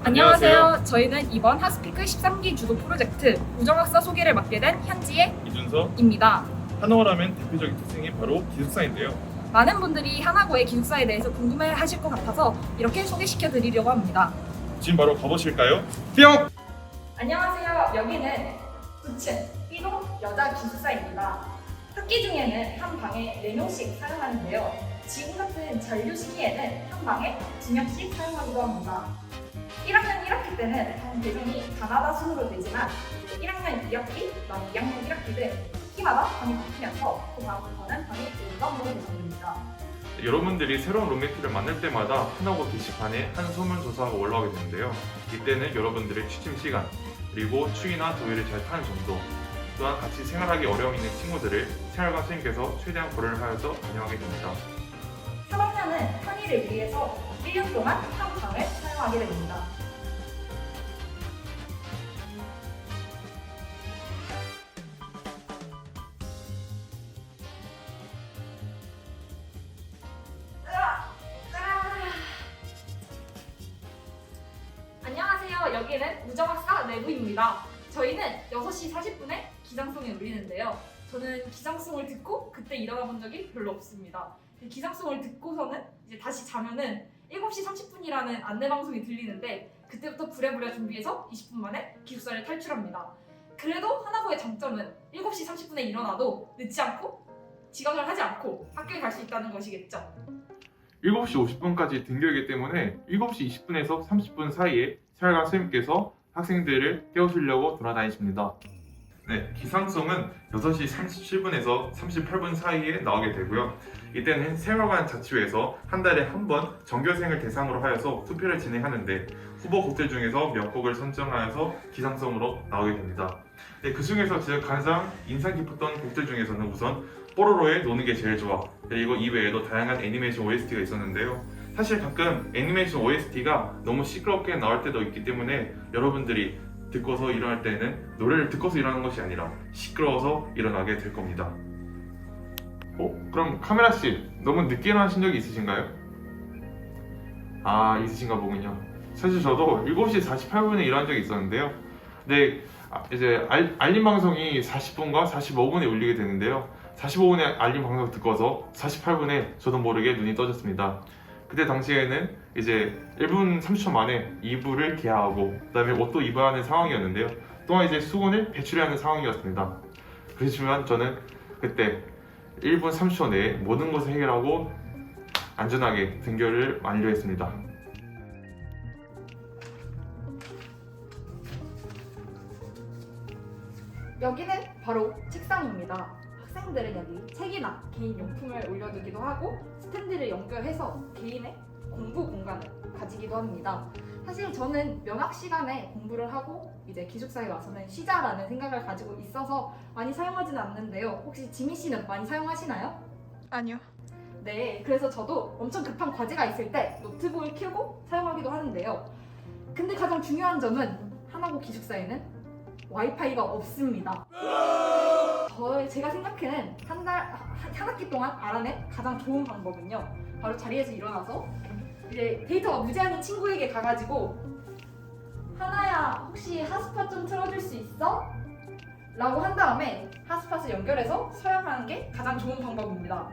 안녕하세요. 저희는 이번 하스피크 13기 주도 프로젝트 우정학사 소개를 맡게 된 현지의 이준서입니다. 입니다. 한화고라면 대표적인 특징이 바로 기숙사인데요. 많은 분들이 하나고의 기숙사에 대해서 궁금해하실 것 같아서 이렇게 소개시켜 드리려고 합니다. 지금 바로 가보실까요? 뿅! 안녕하세요. 여기는 9층 B동 여자 기숙사입니다. 학기 중에는 한 방에 4명씩 사용하는데요. 지금 같은 잔류 시기에는 한 방에 2명씩 사용하기도 합니다. 1학년 1학기 때는 방 배정이 가나다 순으로 되지만 1학년 2학기, 2학년 1학기 등 학기마다 방이 바뀌면서 그 다음부터는 방이 랜덤으로 배정됩니다. 여러분들이 새로운 룸메이트를 만날 때마다 한화고 게시판에 한 소문조사가 올라오게 되는데요. 이때는 여러분들의 취침 시간, 그리고 추위나 더위를 잘 타는 정도, 또한 같이 생활하기 어려움이 있는 친구들을 생활관 선생님께서 최대한 고려를 하여서 반영하게 됩니다. 3학년은 편의를 위해서 1년 동안 한 방을 사용하게 됩니다. 안녕하세요. 여기는 우정학사 내부입니다. 저희는 6시 40분에 기상송이 울리는데요. 저는 기상송을 듣고 그때 일어나 본 적이 별로 없습니다. 기상송을 듣고서는 이제 다시 자면은 7시 30분이라는 안내방송이 들리는데 그때부터 부랴부랴 준비해서 20분 만에 기숙사를 탈출합니다. 그래도 하나고의 장점은 7시 30분에 일어나도 늦지 않고 지각을 하지 않고 학교에 갈 수 있다는 것이겠죠. 7시 50분까지 등교이기 때문에 7시 20분에서 30분 사이에 생활관 선생님께서 학생들을 깨우시려고 돌아다니십니다. 네, 기상송은 6시 37분에서 38분 사이에 나오게 되고요. 이때는 생활관 자치회에서 한 달에 한 번 전교생을 대상으로 하여서 투표를 진행하는데 후보 곡들 중에서 몇 곡을 선정하여서 기상송으로 나오게 됩니다. 네, 그 중에서 제가 가장 인상 깊었던 곡들 중에서는 우선 뽀로로의 노는 게 제일 좋아, 그리고 이외에도 다양한 애니메이션 OST가 있었는데요. 사실 가끔 애니메이션 OST가 너무 시끄럽게 나올 때도 있기 때문에 여러분들이 듣고서 일어날 때는 노래를 듣고서 일어나는 것이 아니라 시끄러워서 일어나게 될 겁니다. 그럼 카메라씨, 너무 늦게 일어나신 적이 있으신가요? 있으신가 보군요. 사실 저도 7시 48분에 일어난 적이 있었는데요. 근데 이제 알림 방송이 40분과 45분에 울리게 되는데요. 45분에 알림 방송 듣고서 48분에 저도 모르게 눈이 떠졌습니다. 그때 당시에는 이제 1분 30초 만에 이불을 개하고 그다음에 옷도 입어야 하는 상황이었는데요. 또한 이제 수건을 배출해야 하는 상황이었습니다. 그렇지만 저는 그때 1분 30초 내에 모든 것을 해결하고 안전하게 등교를 완료했습니다. 여기는 바로 책상입니다. 학생들은 여기 책이나 개인 용품을 올려두기도 하고 스탠드를 연결해서 개인의 공부 공간을 가지기도 합니다. 사실 저는 면학 시간에 공부를 하고 이제 기숙사에 와서는 쉬자라는 생각을 가지고 있어서 많이 사용하지는 않는데요. 혹시 지미 씨는 많이 사용하시나요? 아니요. 네, 그래서 저도 엄청 급한 과제가 있을 때 노트북을 켜고 사용하기도 하는데요. 근데 가장 중요한 점은 하나고 기숙사에는 와이파이가 없습니다. 제가 생각하는 한 학기 동안 알아낸 가장 좋은 방법은요, 바로 자리에서 일어나서 이제 데이터가 무제한인 친구에게 가가지고 하나야 혹시 핫스팟 좀 틀어줄 수 있어? 라고 한 다음에 핫스팟을 연결해서 사용하는 게 가장 좋은 방법입니다.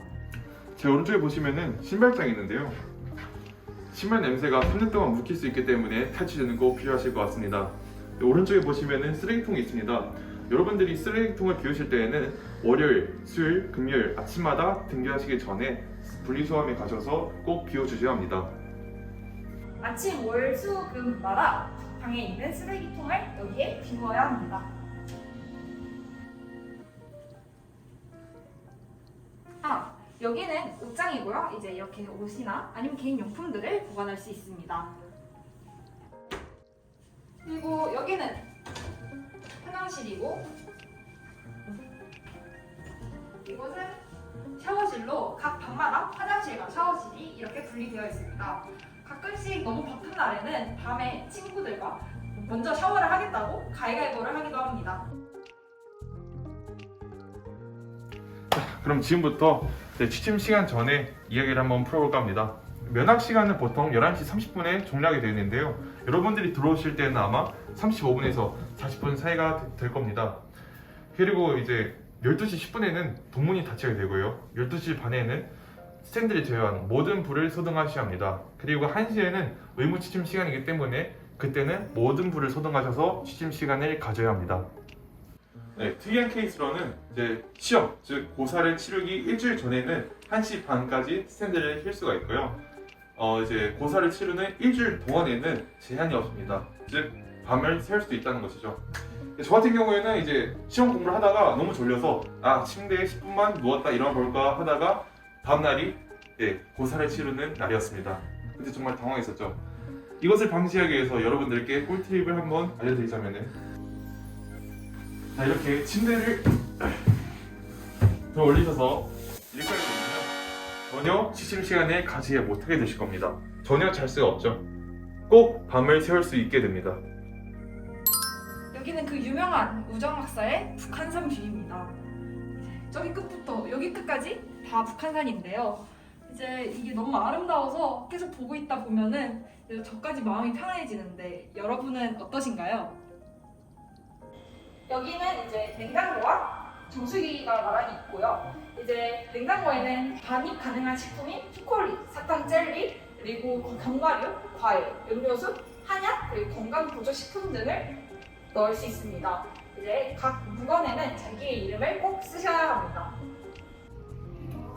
제 오른쪽에 보시면은 신발장이 있는데요. 신발 냄새가 3년 동안 묵힐 수 있기 때문에 탈취제는 꼭 필요하실 것 같습니다. 오른쪽에 보시면은 쓰레기통이 있습니다. 여러분들이 쓰레기통을 비우실 때에는 월요일, 수요일, 금요일 아침마다 등교하시기 전에 분리수거함에 가셔서 꼭 비워주셔야 합니다. 아침, 월, 수, 금마다 방에 있는 쓰레기통을 여기에 비워야 합니다. 여기는 옷장이고요. 이제 이렇게 옷이나 아니면 개인 용품들을 보관할 수 있습니다. 그리고 여기는 화장실이고 이곳은 샤워실로 각 방마다 화장실과 샤워실이 이렇게 분리되어 있습니다. 가끔씩 너무 바쁜 날에는 밤에 친구들과 먼저 샤워를 하겠다고 가위바위보를 하기도 합니다. 그럼 지금부터 취침 시간 전에 이야기를 한번 풀어볼까 합니다. 면학 시간은 보통 11시 30분에 종료하게 되어 있는데요. 여러분들이 들어오실 때는 아마 35분에서 40분 사이가 될 겁니다. 그리고 이제 12시 10분에는 동문이 닫히게 되고요. 12시 반에는 스탠드를 제외한 모든 불을 소등하셔야 합니다. 그리고 1시에는 의무 취침 시간이기 때문에 그때는 모든 불을 소등하셔서 취침 시간을 가져야 합니다. 네, 특이한 케이스로는 이제 시험, 즉 고사를 치르기 일주일 전에는 1시 반까지 스탠드를 킬 수가 있고요. 이제 고사를 치르는 일주일 동안에는 제한이 없습니다. 즉 밤을 새울 수도 있다는 것이죠. 저 같은 경우에는 이제 시험 공부를 하다가 너무 졸려서 침대에 10분만 누웠다 일어나볼까 하다가 다음날이 고사를 치르는 날이었습니다. 그때 정말 당황했었죠. 이것을 방지하기 위해서 여러분들께 꿀팁을 한번 알려드리자면은, 자, 이렇게 침대를 들어 올리셔서 이렇게 하게 되면 전혀 취침 시간에 가지 못하게 되실 겁니다. 전혀 잘 수가 없죠. 꼭 밤을 새울 수 있게 됩니다. 여기는 그 유명한 우정학사의 북한산 뷰입니다. 저기 끝부터 여기 끝까지 다 북한산인데요. 이제 이게 너무 아름다워서 계속 보고 있다 보면은 저까지 마음이 편안해지는데 여러분은 어떠신가요? 여기는 이제 냉장고와 정수기가 나란히 있고요. 이제 냉장고에는 반입 가능한 식품인 초콜릿, 사탕, 젤리, 그리고 견과류, 과일, 음료수, 한약, 그리고 건강 보조 식품 등을 넣을 수 있습니다. 이제 각 물건에는 자기의 이름을 꼭 쓰셔야 합니다.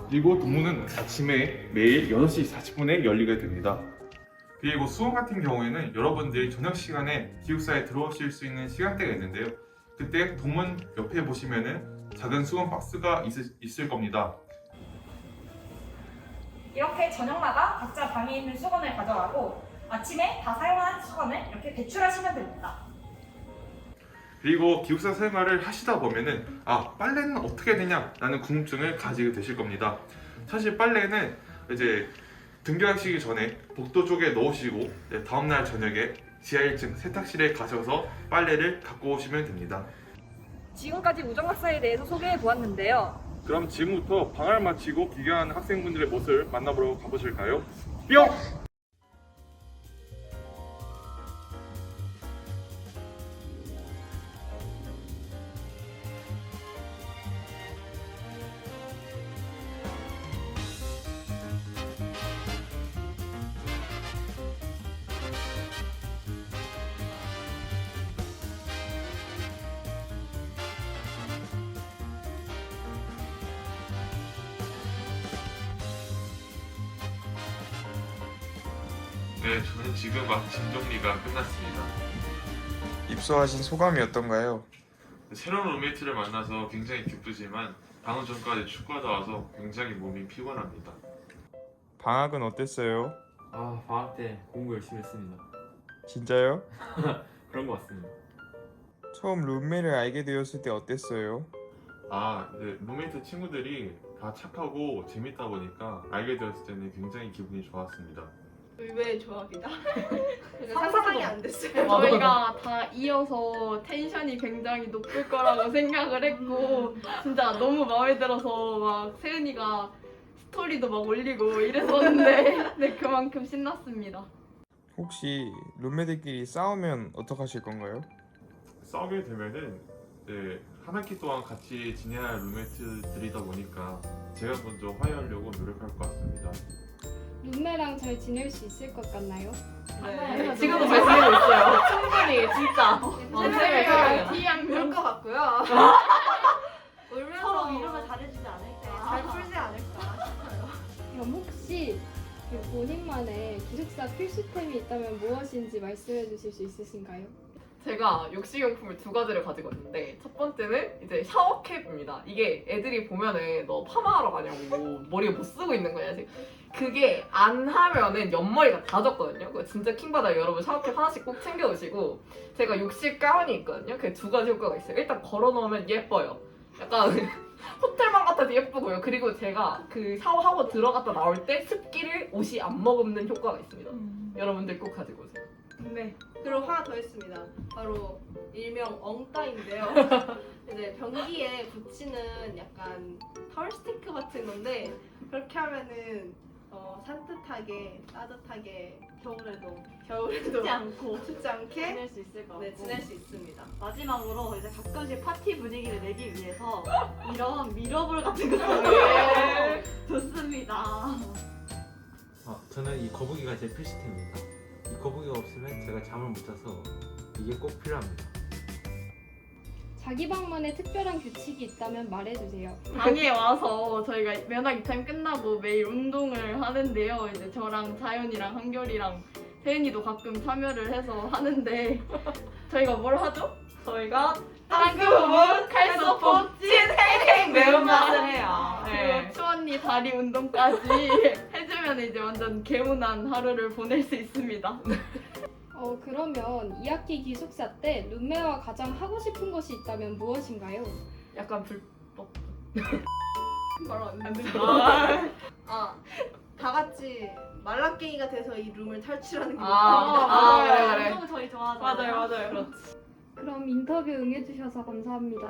그리고 동문은 아침에 매일 6시 40분에 열리게 됩니다. 그리고 수험 같은 경우에는 여러분들이 저녁 시간에 기숙사에 들어오실 수 있는 시간대가 있는데요. 그때 동문 옆에 보시면은 작은 수건 박스가 있을 겁니다. 이렇게 저녁마다 각자 방에 있는 수건을 가져가고 아침에 다 사용한 수건을 이렇게 배출하시면 됩니다. 그리고 기숙사 생활을 하시다 보면은 빨래는 어떻게 되냐라는 궁금증을 가지게 되실 겁니다. 사실 빨래는 이제 등교하시기 전에 복도 쪽에 넣으시고 다음날 저녁에 지하 1층 세탁실에 가셔서 빨래를 갖고 오시면 됩니다. 지금까지 우정학사에 대해서 소개해 보았는데요. 그럼 지금부터 방학을 마치고 귀가하는 학생분들의 모습을 만나보러 가보실까요? 뿅! 네, 저는 지금 막 짐 정리가 끝났습니다. 입소하신 소감이 어떤가요? 새로운 룸메이트를 만나서 굉장히 기쁘지만 방금 전까지 축구하다 와서 굉장히 몸이 피곤합니다. 방학은 어땠어요? 방학 때 공부 열심히 했습니다. 진짜요? 그런 것 같습니다. 처음 룸메를 알게 되었을 때 어땠어요? 이제 룸메이트 친구들이 다 착하고 재밌다 보니까 알게 되었을 때는 굉장히 기분이 좋았습니다. 의외의 조합이다. 상상도 상상이 안 됐어요. 저희가 다 이어서 텐션이 굉장히 높을 거라고 생각을 했고 진짜 너무 마음에 들어서 막 세은이가 스토리도 막 올리고 이랬었는데 네, 그만큼 신났습니다. 혹시 룸메들끼리 싸우면 어떡하실 건가요? 싸우게 되면은 한 학기 동안 같이 지내야 할 룸메이트들이다 보니까 제가 먼저 화해하려고 노력할 것 같습니다. 룸메랑 잘 지낼 수 있을 것 같나요? 네, 지금도 잘 지내고 있어요. 충분히 진짜 저희가 T양면 그럴 것 같고요. 울면서 서로 위로가 잘해주지 않을까. 잘 풀지 않을까 싶어요. 그럼 혹시 그 본인만의 기숙사 필수템이 있다면 무엇인지 말씀해 주실 수 있으신가요? 제가 욕실용품을 2가지를 가지고 있는데 첫 번째는 이제 샤워캡입니다. 이게 애들이 보면은 너 파마하러 가냐고 머리에 못 쓰고 있는 거냐 지금. 그게 안 하면은 옆머리가 다 젖거든요. 그거 진짜 킹받아요. 여러분 샤워캡 하나씩 꼭 챙겨 오시고 제가 욕실 가운이 있거든요. 그게 2가지 효과가 있어요. 일단 걸어놓으면 예뻐요. 약간 호텔방 같아도 예쁘고요. 그리고 제가 그 샤워하고 들어갔다 나올 때 습기를 옷이 안 머금는 효과가 있습니다. 여러분들 꼭 가지고 오세요. 네. 그리고 하나 더 있습니다. 바로 일명 엉따인데요. 이제 변기에 붙이는 약간 타월 스티크 같은 건데 그렇게 하면은 산뜻하게 따뜻하게 겨울에도 겨울에도 춥지 않고 춥지 않게 지낼 수 있을 것 같고 네, 지낼 수 있습니다. 마지막으로 이제 가끔씩 파티 분위기를 내기 위해서 이런 미러볼 같은 것도 좋습니다. 저는 이 거북이가 제 필수템입니다. 이 거북이가 없으면 제가 잠을 못 자서 이게 꼭 필요합니다. 자기 방만의 특별한 규칙이 있다면 말해주세요. 방에 와서 저희가 면학 2타임 끝나고 매일 운동을 하는데요. 이제 저랑 자연이랑 한결이랑 세은이도 가끔 참여를 해서 하는데 저희가 뭘 하죠? 저희가 땅크 부분 칼소폭 찐 매운맛을 해요. 그리고 추언니 다리 운동까지 해주면 이제 완전 개운한 하루를 보낼 수 있습니다. 그러면 2학기 기숙사 때 룸메와 가장 하고 싶은 것이 있다면 무엇인가요? 약간 불법. 말안 돼. 다 같이 말라깽이가 돼서 이 룸을 탈출하는 게 그래, 그래. 운동은 저희 좋아하잖아요. 맞아요. 그럼 인터뷰 응해주셔서 감사합니다.